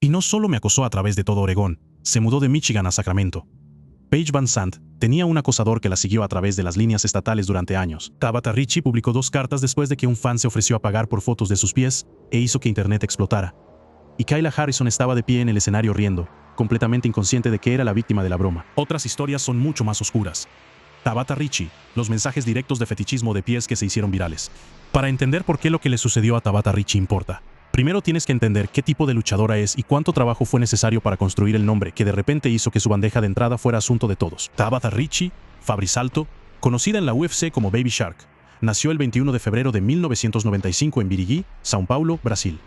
Y no solo me acosó a través de todo Oregón, se mudó de Michigan a Sacramento. Paige Van Sant tenía un acosador que la siguió a través de las líneas estatales durante años. Tabitha Ricci publicó 2 cartas después de que un fan se ofreció a pagar por fotos de sus pies e hizo que Internet explotara. Y Kayla Harrison estaba de pie en el escenario riendo, completamente inconsciente de que era la víctima de la broma. Otras historias son mucho más oscuras. Tabitha Ricci, los mensajes directos de fetichismo de pies que se hicieron virales. Para entender por qué lo que le sucedió a Tabitha Ricci importa, primero tienes que entender qué tipo de luchadora es y cuánto trabajo fue necesario para construir el nombre que de repente hizo que su bandeja de entrada fuera asunto de todos. Tabitha Ricci, Fabri Salto, conocida en la UFC como Baby Shark, nació el 21 de febrero de 1995 en Birigui, São Paulo, Brasil.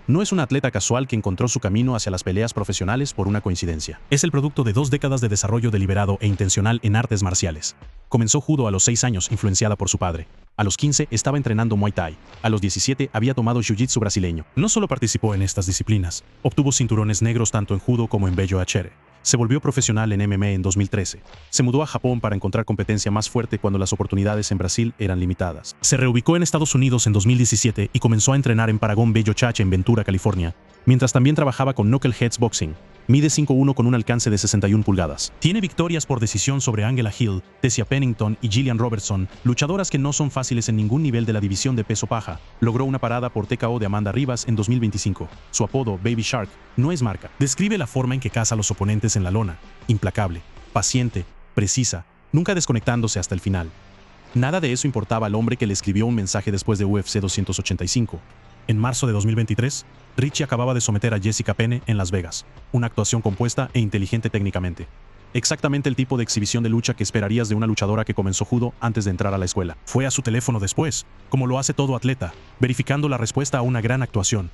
No es una atleta casual que encontró su camino hacia las peleas profesionales por una coincidencia. Es el producto de 2 décadas de desarrollo deliberado e intencional en artes marciales. Comenzó judo a los 6 años, influenciada por su padre. A los 15 estaba entrenando Muay Thai. A los 17 había tomado Jiu-Jitsu brasileño. No solo participó en estas disciplinas, obtuvo cinturones negros tanto en judo como en Bello Achere. Se volvió profesional en MMA en 2013. Se mudó a Japón para encontrar competencia más fuerte cuando las oportunidades en Brasil eran limitadas. Se reubicó en Estados Unidos en 2017 y comenzó a entrenar en Paragon Bello Chache en Ventura, California, mientras también trabajaba con Knuckleheads Boxing. Mide 5'1" con un alcance de 61 pulgadas. Tiene victorias por decisión sobre Angela Hill, Tessia Pennington y Gillian Robertson, luchadoras que no son fáciles en ningún nivel de la división de peso paja. Logró una parada por TKO de Amanda Ribas en 2025. Su apodo, Baby Shark, no es marca. Describe la forma en que caza a los oponentes en la lona. Implacable, paciente, precisa, nunca desconectándose hasta el final. Nada de eso importaba al hombre que le escribió un mensaje después de UFC 285. En marzo de 2023, Ricci acababa de someter a Jessica Penne en Las Vegas, una actuación compuesta e inteligente técnicamente. Exactamente el tipo de exhibición de lucha que esperarías de una luchadora que comenzó judo antes de entrar a la escuela. Fue a su teléfono después, como lo hace todo atleta, verificando la respuesta a una gran actuación.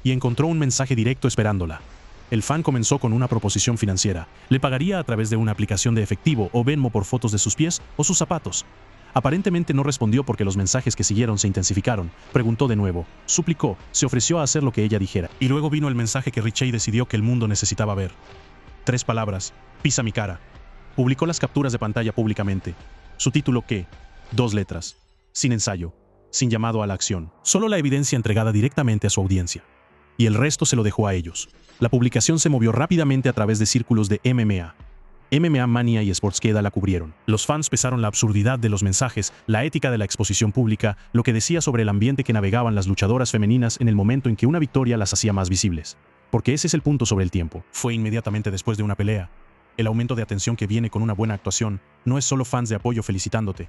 Y encontró un mensaje directo esperándola. El fan comenzó con una proposición financiera. Le pagaría a través de una aplicación de efectivo o Venmo por fotos de sus pies o sus zapatos. Aparentemente no respondió porque los mensajes que siguieron se intensificaron. Preguntó de nuevo, suplicó, se ofreció a hacer lo que ella dijera. Y luego vino el mensaje que Ricci decidió que el mundo necesitaba ver. 3 palabras, pisa mi cara. Publicó las capturas de pantalla públicamente. Su título ¿qué? 2 letras. Sin ensayo, sin llamado a la acción. Solo la evidencia entregada directamente a su audiencia. Y el resto se lo dejó a ellos. La publicación se movió rápidamente a través de círculos de MMA. MMA Mania y Sportskeeda la cubrieron. Los fans pesaron la absurdidad de los mensajes, la ética de la exposición pública, lo que decía sobre el ambiente que navegaban las luchadoras femeninas en el momento en que una victoria las hacía más visibles. Porque ese es el punto sobre el tiempo. Fue inmediatamente después de una pelea. El aumento de atención que viene con una buena actuación no es solo fans de apoyo felicitándote.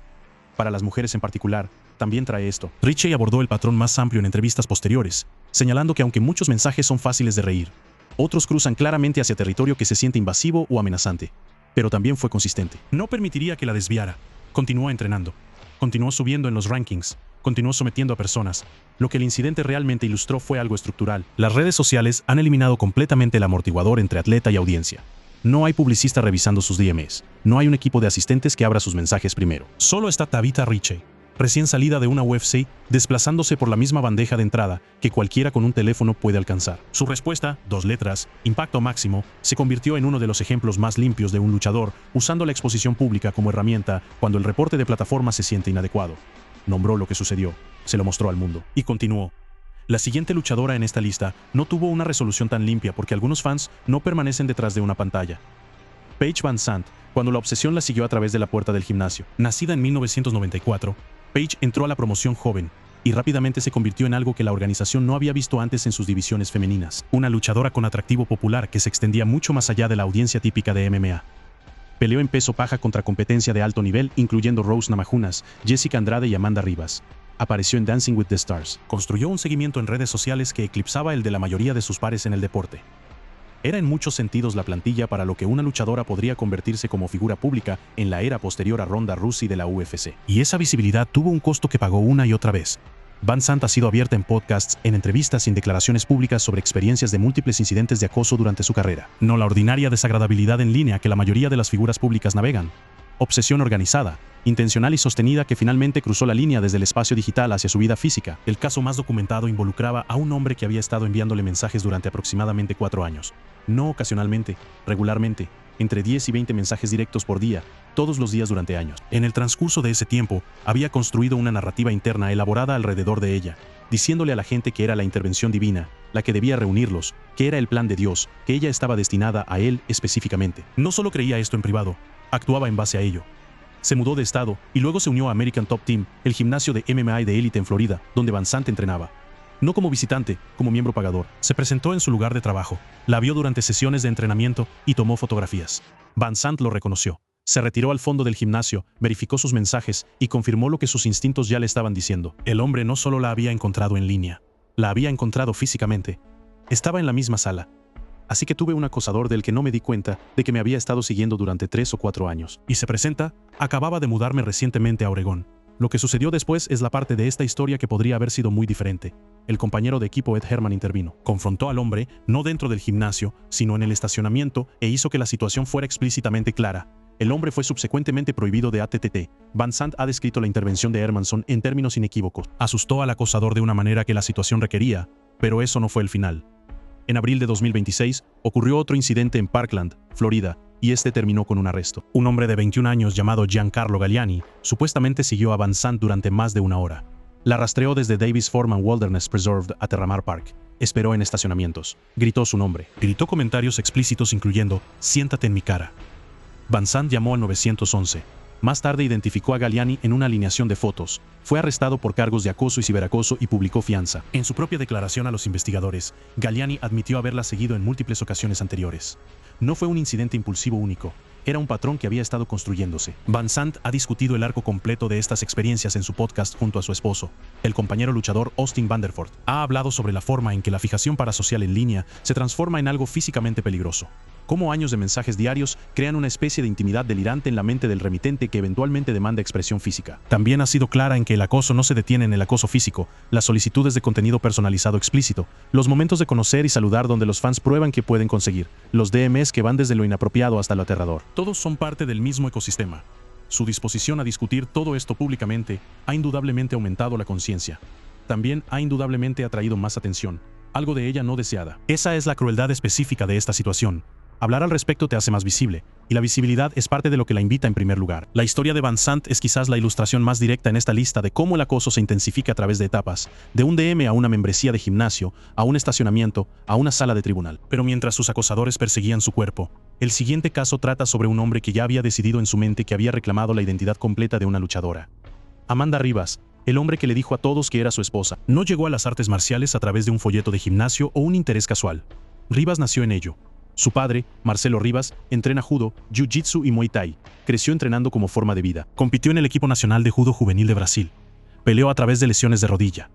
Para las mujeres en particular, también trae esto. Ricci abordó el patrón más amplio en entrevistas posteriores, señalando que aunque muchos mensajes son fáciles de reír, otros cruzan claramente hacia territorio que se siente invasivo o amenazante. Pero también fue consistente. No permitiría que la desviara. Continuó entrenando. Continuó subiendo en los rankings. Continuó sometiendo a personas. Lo que el incidente realmente ilustró fue algo estructural. Las redes sociales han eliminado completamente el amortiguador entre atleta y audiencia. No hay publicista revisando sus DMs. No hay un equipo de asistentes que abra sus mensajes primero. Solo está Tabitha Ricci, recién salida de una UFC, desplazándose por la misma bandeja de entrada que cualquiera con un teléfono puede alcanzar. Su respuesta, 2 letras, impacto máximo, se convirtió en uno de los ejemplos más limpios de un luchador usando la exposición pública como herramienta cuando el reporte de plataforma se siente inadecuado. Nombró lo que sucedió, se lo mostró al mundo. Y continuó. La siguiente luchadora en esta lista no tuvo una resolución tan limpia porque algunos fans no permanecen detrás de una pantalla. Paige Van Sant, cuando la obsesión la siguió a través de la puerta del gimnasio. Nacida en 1994, Paige entró a la promoción joven y rápidamente se convirtió en algo que la organización no había visto antes en sus divisiones femeninas. Una luchadora con atractivo popular que se extendía mucho más allá de la audiencia típica de MMA. Peleó en peso paja contra competencia de alto nivel, incluyendo Rose Namajunas, Jessica Andrade y Amanda Ribas. Apareció en Dancing with the Stars. Construyó un seguimiento en redes sociales que eclipsaba el de la mayoría de sus pares en el deporte. Era en muchos sentidos la plantilla para lo que una luchadora podría convertirse como figura pública en la era posterior a Ronda Rousey de la UFC. Y esa visibilidad tuvo un costo que pagó una y otra vez. Van Sant ha sido abierta en podcasts, en entrevistas y en declaraciones públicas sobre experiencias de múltiples incidentes de acoso durante su carrera. No la ordinaria desagradabilidad en línea que la mayoría de las figuras públicas navegan. Obsesión organizada, intencional y sostenida que finalmente cruzó la línea desde el espacio digital hacia su vida física. El caso más documentado involucraba a un hombre que había estado enviándole mensajes durante aproximadamente 4 años. No ocasionalmente, regularmente, entre 10 y 20 mensajes directos por día, todos los días durante años. En el transcurso de ese tiempo, había construido una narrativa interna elaborada alrededor de ella. diciéndole a la gente que era la intervención divina, la que debía reunirlos, que era el plan de Dios, que ella estaba destinada a él específicamente. No solo creía esto en privado, actuaba en base a ello. Se mudó de estado y luego se unió a American Top Team, el gimnasio de MMA de élite en Florida, donde Van Sant entrenaba. No como visitante, como miembro pagador. Se presentó en su lugar de trabajo, la vio durante sesiones de entrenamiento y tomó fotografías. Van Sant lo reconoció. Se retiró al fondo del gimnasio, verificó sus mensajes y confirmó lo que sus instintos ya le estaban diciendo. El hombre no solo la había encontrado en línea, la había encontrado físicamente. Estaba en la misma sala. Así que tuve un acosador del que no me di cuenta de que me había estado siguiendo durante 3 o 4 años. Y se presenta, acababa de mudarme recientemente a Oregón. Lo que sucedió después es la parte de esta historia que podría haber sido muy diferente. El compañero de equipo Ed Herman intervino. Confrontó al hombre, no dentro del gimnasio, sino en el estacionamiento, e hizo que la situación fuera explícitamente clara. El hombre fue subsecuentemente prohibido de ATT. Van Sant ha descrito la intervención de Hermanson en términos inequívocos. Asustó al acosador de una manera que la situación requería, pero eso no fue el final. En abril de 2026, ocurrió otro incidente en Parkland, Florida, y este terminó con un arresto. Un hombre de 21 años llamado Giancarlo Galliani supuestamente siguió a Van Sant durante más de 1 hora. La rastreó desde Davis Foreman Wilderness Preserve a Terramar Park. Esperó en estacionamientos. Gritó su nombre. Gritó comentarios explícitos incluyendo «Siéntate en mi cara». Van Sant llamó al 911. Más tarde identificó a Galliani en una alineación de fotos. Fue arrestado por cargos de acoso y ciberacoso y publicó fianza. En su propia declaración a los investigadores, Galliani admitió haberla seguido en múltiples ocasiones anteriores. No fue un incidente impulsivo único, era un patrón que había estado construyéndose. Van Sant ha discutido el arco completo de estas experiencias en su podcast junto a su esposo, el compañero luchador Austin Vanderford. Ha hablado sobre la forma en que la fijación parasocial en línea se transforma en algo físicamente peligroso. Cómo años de mensajes diarios crean una especie de intimidad delirante en la mente del remitente que eventualmente demanda expresión física. También ha sido clara en que el acoso no se detiene en el acoso físico, las solicitudes de contenido personalizado explícito, los momentos de conocer y saludar donde los fans prueban que pueden conseguir, los DMs que van desde lo inapropiado hasta lo aterrador. Todos son parte del mismo ecosistema. Su disposición a discutir todo esto públicamente ha indudablemente aumentado la conciencia. También ha indudablemente atraído más atención, algo de ella no deseada. Esa es la crueldad específica de esta situación. Hablar al respecto te hace más visible, y la visibilidad es parte de lo que la invita en primer lugar. La historia de Van Sant es quizás la ilustración más directa en esta lista de cómo el acoso se intensifica a través de etapas, de un DM a una membresía de gimnasio, a un estacionamiento, a una sala de tribunal. Pero mientras sus acosadores perseguían su cuerpo, el siguiente caso trata sobre un hombre que ya había decidido en su mente que había reclamado la identidad completa de una luchadora. Amanda Rivas, el hombre que le dijo a todos que era su esposa, no llegó a las artes marciales a través de un folleto de gimnasio o un interés casual. Rivas nació en ello. Su padre, Marcelo Rivas, entrena judo, jiu-jitsu y muay thai. Creció entrenando como forma de vida. Compitió en el equipo nacional de judo juvenil de Brasil. Peleó a través de lesiones de rodilla.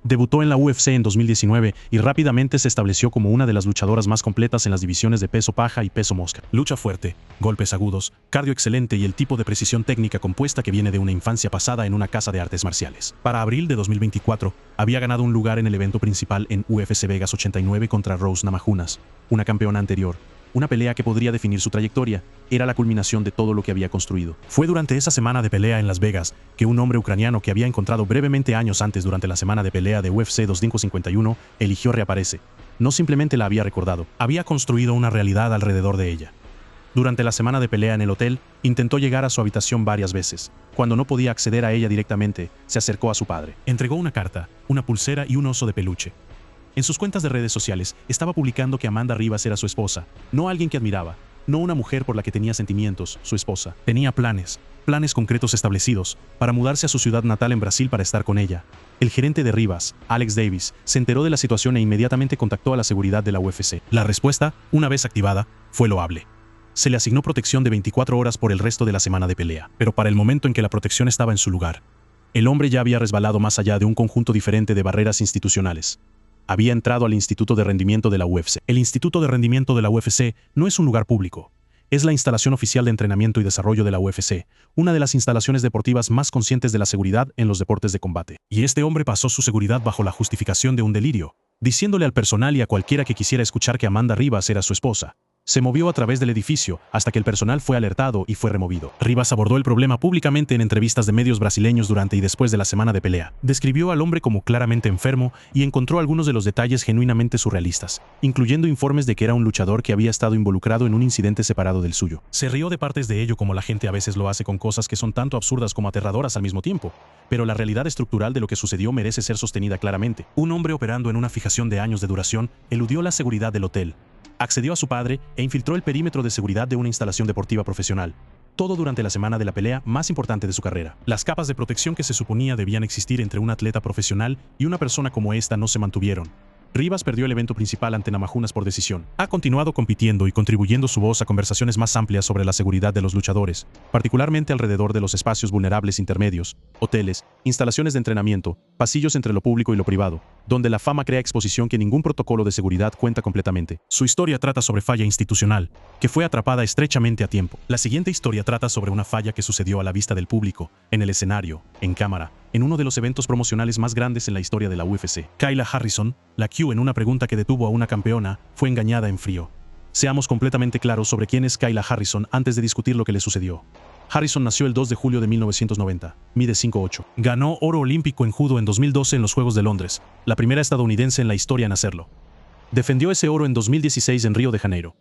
Debutó en la UFC en 2019 y rápidamente se estableció como una de las luchadoras más completas en las divisiones de peso paja y peso mosca. Lucha fuerte, golpes agudos, cardio excelente y el tipo de precisión técnica compuesta que viene de una infancia pasada en una casa de artes marciales. Para abril de 2024, había ganado un lugar en el evento principal en UFC Vegas 89 contra Rose Namajunas, una campeona anterior. Una pelea que podría definir su trayectoria, era la culminación de todo lo que había construido. Fue durante esa semana de pelea en Las Vegas que un hombre ucraniano que había encontrado brevemente años antes durante la semana de pelea de UFC 251 eligió reaparece. No simplemente la había recordado, había construido una realidad alrededor de ella. Durante la semana de pelea en el hotel, intentó llegar a su habitación varias veces. Cuando no podía acceder a ella directamente, se acercó a su padre. Entregó una carta, una pulsera y un oso de peluche. En sus cuentas de redes sociales estaba publicando que Amanda Rivas era su esposa, no alguien que admiraba, no una mujer por la que tenía sentimientos, su esposa. Tenía planes concretos establecidos, para mudarse a su ciudad natal en Brasil para estar con ella. El gerente de Rivas, Alex Davis, se enteró de la situación e inmediatamente contactó a la seguridad de la UFC. La respuesta, una vez activada, fue loable. Se le asignó protección de 24 horas por el resto de la semana de pelea, pero para el momento en que la protección estaba en su lugar, el hombre ya había resbalado más allá de un conjunto diferente de barreras institucionales. Había entrado al Instituto de Rendimiento de la UFC. El Instituto de Rendimiento de la UFC no es un lugar público. Es la instalación oficial de entrenamiento y desarrollo de la UFC, una de las instalaciones deportivas más conscientes de la seguridad en los deportes de combate. Y este hombre pasó su seguridad bajo la justificación de un delirio, diciéndole al personal y a cualquiera que quisiera escuchar que Amanda Rivas era su esposa. Se movió a través del edificio hasta que el personal fue alertado y fue removido. Rivas abordó el problema públicamente en entrevistas de medios brasileños durante y después de la semana de pelea. Describió al hombre como claramente enfermo y encontró algunos de los detalles genuinamente surrealistas, incluyendo informes de que era un luchador que había estado involucrado en un incidente separado del suyo. Se rió de partes de ello como la gente a veces lo hace con cosas que son tanto absurdas como aterradoras al mismo tiempo, pero la realidad estructural de lo que sucedió merece ser sostenida claramente. Un hombre operando en una fijación de años de duración eludió la seguridad del hotel, accedió a su padre e infiltró el perímetro de seguridad de una instalación deportiva profesional. Todo durante la semana de la pelea más importante de su carrera. Las capas de protección que se suponía debían existir entre un atleta profesional y una persona como esta no se mantuvieron. Rivas perdió el evento principal ante Namajunas por decisión. Ha continuado compitiendo y contribuyendo su voz a conversaciones más amplias sobre la seguridad de los luchadores, particularmente alrededor de los espacios vulnerables intermedios, hoteles, instalaciones de entrenamiento, pasillos entre lo público y lo privado, donde la fama crea exposición que ningún protocolo de seguridad cuenta completamente. Su historia trata sobre falla institucional, que fue atrapada estrechamente a tiempo. La siguiente historia trata sobre una falla que sucedió a la vista del público, en el escenario, en cámara, en uno de los eventos promocionales más grandes en la historia de la UFC. Kayla Harrison, la Q en una pregunta que detuvo a una campeona, fue engañada en frío. Seamos completamente claros sobre quién es Kayla Harrison antes de discutir lo que le sucedió. Harrison nació el 2 de julio de 1990, mide 5'8". Ganó oro olímpico en judo en 2012 en los Juegos de Londres, la primera estadounidense en la historia en hacerlo. Defendió ese oro en 2016 en Río de Janeiro.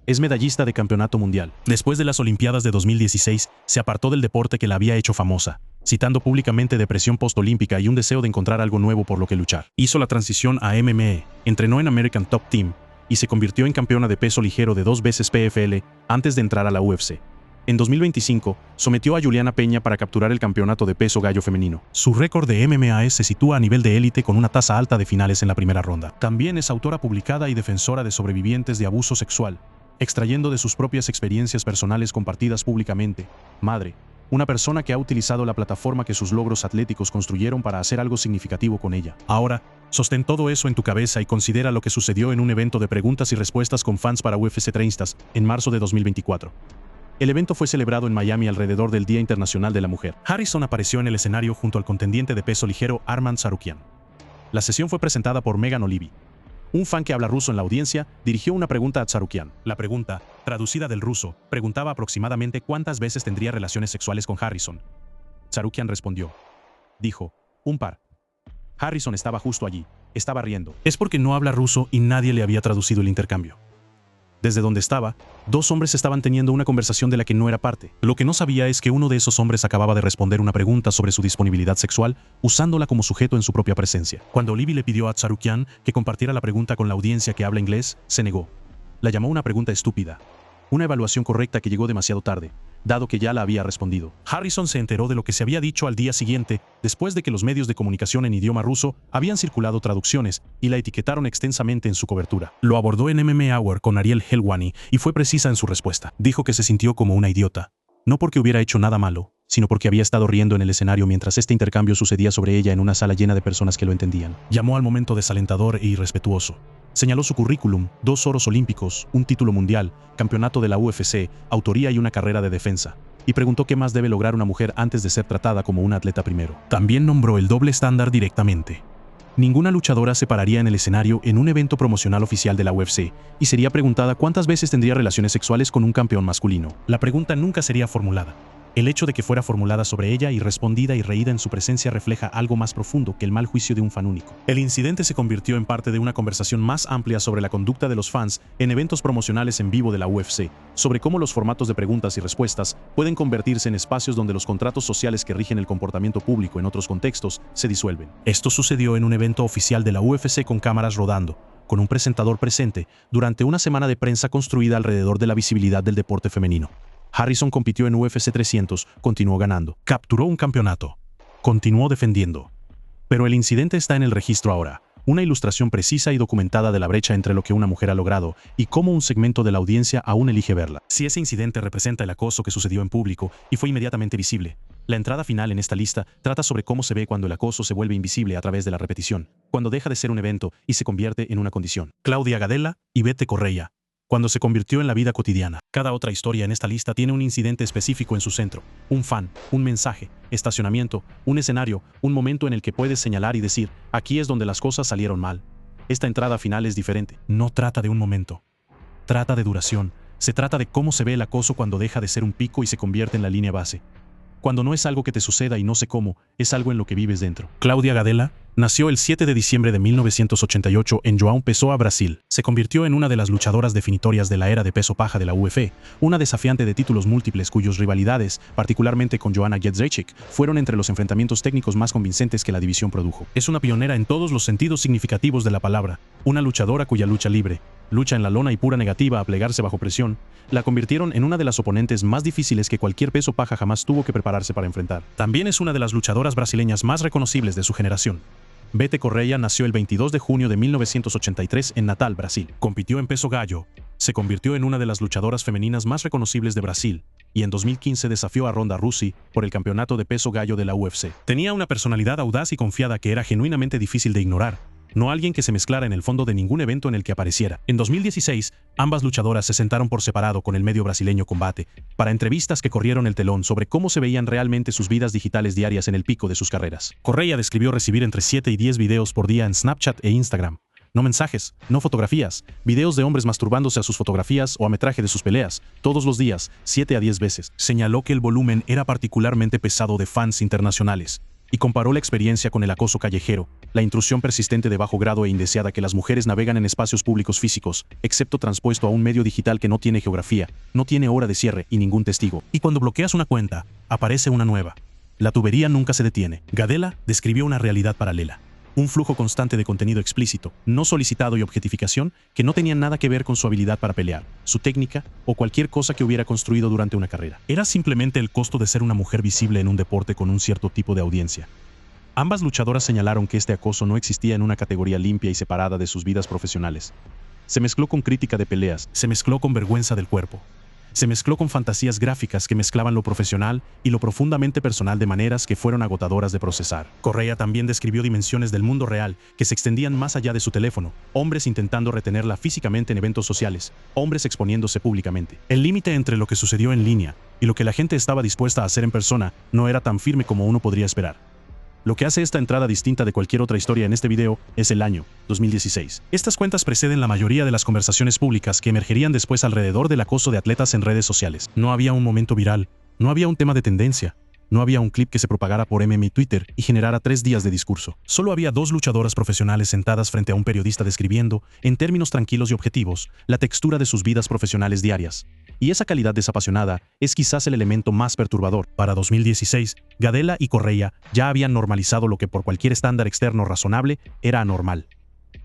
Es medallista de campeonato mundial. Después de las Olimpiadas de 2016, se apartó del deporte que la había hecho famosa, citando públicamente depresión postolímpica y un deseo de encontrar algo nuevo por lo que luchar. Hizo la transición a MMA, entrenó en American Top Team y se convirtió en campeona de peso ligero de 2 veces PFL antes de entrar a la UFC. En 2025, sometió a Juliana Peña para capturar el campeonato de peso gallo femenino. Su récord de MMA se sitúa a nivel de élite con una tasa alta de finales en la primera ronda. También es autora publicada y defensora de sobrevivientes de abuso sexual, extrayendo de sus propias experiencias personales compartidas públicamente. Madre, una persona que ha utilizado la plataforma que sus logros atléticos construyeron para hacer algo significativo con ella. Ahora, sostén todo eso en tu cabeza y considera lo que sucedió en un evento de preguntas y respuestas con fans para UFC 30 en marzo de 2024. El evento fue celebrado en Miami alrededor del Día Internacional de la Mujer. Harrison apareció en el escenario junto al contendiente de peso ligero Arman Tsarukyan. La sesión fue presentada por Megan Olivi. Un fan que habla ruso en la audiencia dirigió una pregunta a Tsarukyan. La pregunta, traducida del ruso, preguntaba aproximadamente cuántas veces tendría relaciones sexuales con Harrison. Tsarukyan respondió. Dijo, un par. Harrison estaba justo allí, estaba riendo. Es porque no habla ruso y nadie le había traducido el intercambio. Desde donde estaba, dos hombres estaban teniendo una conversación de la que no era parte. Lo que no sabía es que uno de esos hombres acababa de responder una pregunta sobre su disponibilidad sexual, usándola como sujeto en su propia presencia. Cuando Olivi le pidió a Tsarukyan que compartiera la pregunta con la audiencia que habla inglés, se negó. La llamó una pregunta estúpida. Una evaluación correcta que llegó demasiado tarde, dado que ya la había respondido. Harrison se enteró de lo que se había dicho al día siguiente, después de que los medios de comunicación en idioma ruso habían circulado traducciones y la etiquetaron extensamente en su cobertura. Lo abordó en MMA Hour con Ariel Helwani y fue precisa en su respuesta. Dijo que se sintió como una idiota, no porque hubiera hecho nada malo, sino porque había estado riendo en el escenario mientras este intercambio sucedía sobre ella en una sala llena de personas que lo entendían. Llamó al momento desalentador e irrespetuoso. Señaló su currículum, 2 oros olímpicos, un título mundial, campeonato de la UFC, autoría y una carrera de defensa. Y preguntó qué más debe lograr una mujer antes de ser tratada como una atleta primero. También nombró el doble estándar directamente. Ninguna luchadora se pararía en el escenario en un evento promocional oficial de la UFC y sería preguntada cuántas veces tendría relaciones sexuales con un campeón masculino. La pregunta nunca sería formulada. El hecho de que fuera formulada sobre ella y respondida y reída en su presencia refleja algo más profundo que el mal juicio de un fan único. El incidente se convirtió en parte de una conversación más amplia sobre la conducta de los fans en eventos promocionales en vivo de la UFC, sobre cómo los formatos de preguntas y respuestas pueden convertirse en espacios donde los contratos sociales que rigen el comportamiento público en otros contextos se disuelven. Esto sucedió en un evento oficial de la UFC con cámaras rodando, con un presentador presente, durante una semana de prensa construida alrededor de la visibilidad del deporte femenino. Harrison compitió en UFC 300, continuó ganando. Capturó un campeonato. Continuó defendiendo. Pero el incidente está en el registro ahora. Una ilustración precisa y documentada de la brecha entre lo que una mujer ha logrado y cómo un segmento de la audiencia aún elige verla. Si ese incidente representa el acoso que sucedió en público y fue inmediatamente visible, la entrada final en esta lista trata sobre cómo se ve cuando el acoso se vuelve invisible a través de la repetición, cuando deja de ser un evento y se convierte en una condición. Claudia Gadella y Bete Correia. Cuando se convirtió en la vida cotidiana. Cada otra historia en esta lista tiene un incidente específico en su centro, un fan, un mensaje, estacionamiento, un escenario, un momento en el que puedes señalar y decir, aquí es donde las cosas salieron mal. Esta entrada final es diferente. No trata de un momento. trata de duración, se trata de cómo se ve el acoso cuando deja de ser un pico y se convierte en la línea base. Cuando no es algo que te suceda y no sé cómo, es algo en lo que vives dentro. Cláudia Gadela nació el 7 de diciembre de 1988 en João Pessoa, Brasil. Se convirtió en una de las luchadoras definitorias de la era de peso paja de la UFC, una desafiante de títulos múltiples cuyas rivalidades, particularmente con Joanna Jędrzejczyk, fueron entre los enfrentamientos técnicos más convincentes que la división produjo. Es una pionera en todos los sentidos significativos de la palabra, una luchadora cuya lucha libre, lucha en la lona y pura negativa a plegarse bajo presión, la convirtieron en una de las oponentes más difíciles que cualquier peso paja jamás tuvo que prepararse para enfrentar. También es una de las luchadoras brasileñas más reconocibles de su generación. Bete Correia nació el 22 de junio de 1983 en Natal, Brasil. Compitió en peso gallo, se convirtió en una de las luchadoras femeninas más reconocibles de Brasil, y en 2015 desafió a Ronda Rousey por el campeonato de peso gallo de la UFC. Tenía una personalidad audaz y confiada que era genuinamente difícil de ignorar, no alguien que se mezclara en el fondo de ningún evento en el que apareciera. En 2016, ambas luchadoras se sentaron por separado con el medio brasileño Combate, para entrevistas que corrieron el telón sobre cómo se veían realmente sus vidas digitales diarias en el pico de sus carreras. Correia describió recibir entre 7 y 10 videos por día en Snapchat e Instagram. No mensajes, no fotografías, videos de hombres masturbándose a sus fotografías o a metraje de sus peleas, todos los días, 7 a 10 veces. Señaló que el volumen era particularmente pesado de fans internacionales, y comparó la experiencia con el acoso callejero, la intrusión persistente de bajo grado e indeseada que las mujeres navegan en espacios públicos físicos, excepto transpuesto a un medio digital que no tiene geografía, no tiene hora de cierre y ningún testigo. Y cuando bloqueas una cuenta, aparece una nueva. La tubería nunca se detiene. Gadela describió una realidad paralela. Un flujo constante de contenido explícito, no solicitado y objetificación que no tenían nada que ver con su habilidad para pelear, su técnica o cualquier cosa que hubiera construido durante una carrera. Era simplemente el costo de ser una mujer visible en un deporte con un cierto tipo de audiencia. Ambas luchadoras señalaron que este acoso no existía en una categoría limpia y separada de sus vidas profesionales. Se mezcló con crítica de peleas, se mezcló con vergüenza del cuerpo. Se mezcló con fantasías gráficas que mezclaban lo profesional y lo profundamente personal de maneras que fueron agotadoras de procesar. Correia también describió dimensiones del mundo real que se extendían más allá de su teléfono, hombres intentando retenerla físicamente en eventos sociales, hombres exponiéndose públicamente. El límite entre lo que sucedió en línea y lo que la gente estaba dispuesta a hacer en persona no era tan firme como uno podría esperar. Lo que hace esta entrada distinta de cualquier otra historia en este video es el año 2016. Estas cuentas preceden la mayoría de las conversaciones públicas que emergerían después alrededor del acoso de atletas en redes sociales. No había un momento viral, no había un tema de tendencia, no había un clip que se propagara por Twitter y generara 3 días de discurso. Solo había 2 luchadoras profesionales sentadas frente a un periodista describiendo, en términos tranquilos y objetivos, la textura de sus vidas profesionales diarias. Y esa calidad desapasionada es quizás el elemento más perturbador. Para 2016, Gadela y Correia ya habían normalizado lo que por cualquier estándar externo razonable era anormal.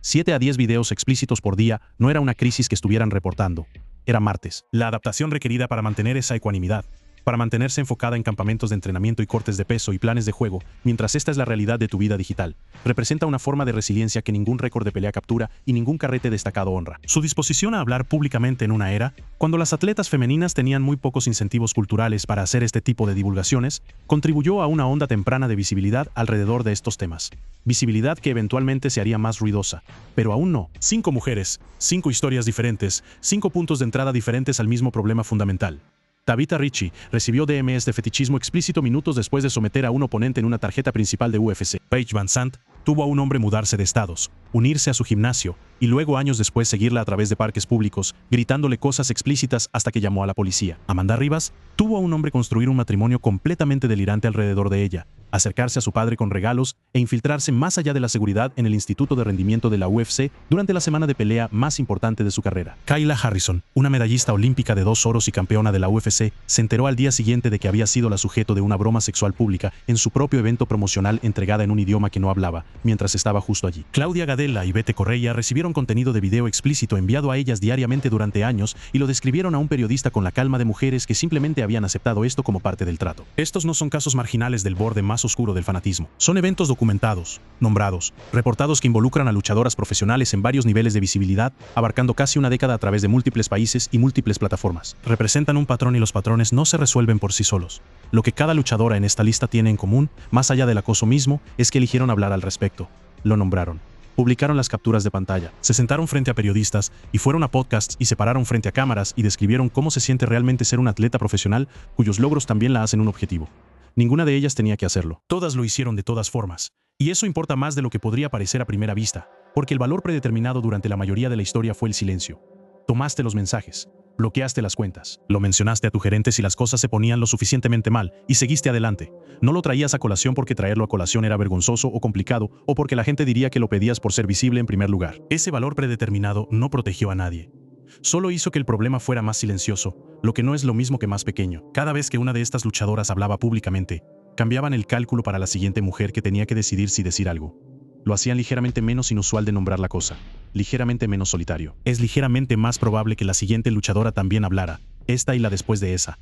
7 a 10 videos explícitos por día no era una crisis que estuvieran reportando. Era martes. La adaptación requerida para mantener esa ecuanimidad, para mantenerse enfocada en campamentos de entrenamiento y cortes de peso y planes de juego, mientras esta es la realidad de tu vida digital, representa una forma de resiliencia que ningún récord de pelea captura y ningún carrete destacado honra. Su disposición a hablar públicamente en una era, cuando las atletas femeninas tenían muy pocos incentivos culturales para hacer este tipo de divulgaciones, contribuyó a una onda temprana de visibilidad alrededor de estos temas. Visibilidad que eventualmente se haría más ruidosa, pero aún no. 5 mujeres, 5 historias diferentes, 5 puntos de entrada diferentes al mismo problema fundamental. Tabitha Ricci recibió DMs de fetichismo explícito minutos después de someter a un oponente en una tarjeta principal de UFC. Paige VanZant tuvo a un hombre mudarse de estados, unirse a su gimnasio y luego años después seguirla a través de parques públicos, gritándole cosas explícitas hasta que llamó a la policía. Amanda Ribas tuvo a un hombre construir un matrimonio completamente delirante alrededor de ella, acercarse a su padre con regalos e infiltrarse más allá de la seguridad en el Instituto de Rendimiento de la UFC durante la semana de pelea más importante de su carrera. Kayla Harrison, una medallista olímpica de 2 oros y campeona de la UFC, se enteró al día siguiente de que había sido la sujeto de una broma sexual pública en su propio evento promocional entregada en un idioma que no hablaba, mientras estaba justo allí. Cláudia Gadela y Bete Correia recibieron contenido de video explícito enviado a ellas diariamente durante años y lo describieron a un periodista con la calma de mujeres que simplemente habían aceptado esto como parte del trato. Estos no son casos marginales del borde más oscuro del fanatismo. Son eventos documentados, nombrados, reportados que involucran a luchadoras profesionales en varios niveles de visibilidad, abarcando casi una década a través de múltiples países y múltiples plataformas. Representan un patrón y los patrones no se resuelven por sí solos. Lo que cada luchadora en esta lista tiene en común, más allá del acoso mismo, es que eligieron hablar al respecto. Lo nombraron. Publicaron las capturas de pantalla, se sentaron frente a periodistas y fueron a podcasts y se pararon frente a cámaras y describieron cómo se siente realmente ser un atleta profesional cuyos logros también la hacen un objetivo. Ninguna de ellas tenía que hacerlo. Todas lo hicieron de todas formas. Y eso importa más de lo que podría parecer a primera vista, porque el valor predeterminado durante la mayoría de la historia fue el silencio. Tomaste los mensajes. Bloqueaste las cuentas. Lo mencionaste a tu gerente si las cosas se ponían lo suficientemente mal y seguiste adelante. No lo traías a colación porque traerlo a colación era vergonzoso o complicado o porque la gente diría que lo pedías por ser visible en primer lugar. Ese valor predeterminado no protegió a nadie. Solo hizo que el problema fuera más silencioso, lo que no es lo mismo que más pequeño. Cada vez que una de estas luchadoras hablaba públicamente, cambiaban el cálculo para la siguiente mujer que tenía que decidir si decir algo. Lo hacían ligeramente menos inusual de nombrar la cosa, ligeramente menos solitario. Es ligeramente más probable que la siguiente luchadora también hablara, esta y la después de esa.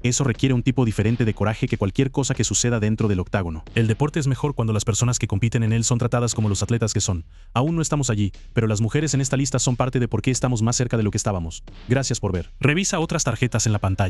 Eso requiere un tipo diferente de coraje que cualquier cosa que suceda dentro del octágono. El deporte es mejor cuando las personas que compiten en él son tratadas como los atletas que son. Aún no estamos allí, pero las mujeres en esta lista son parte de por qué estamos más cerca de lo que estábamos. Gracias por ver. Revisa otras tarjetas en la pantalla.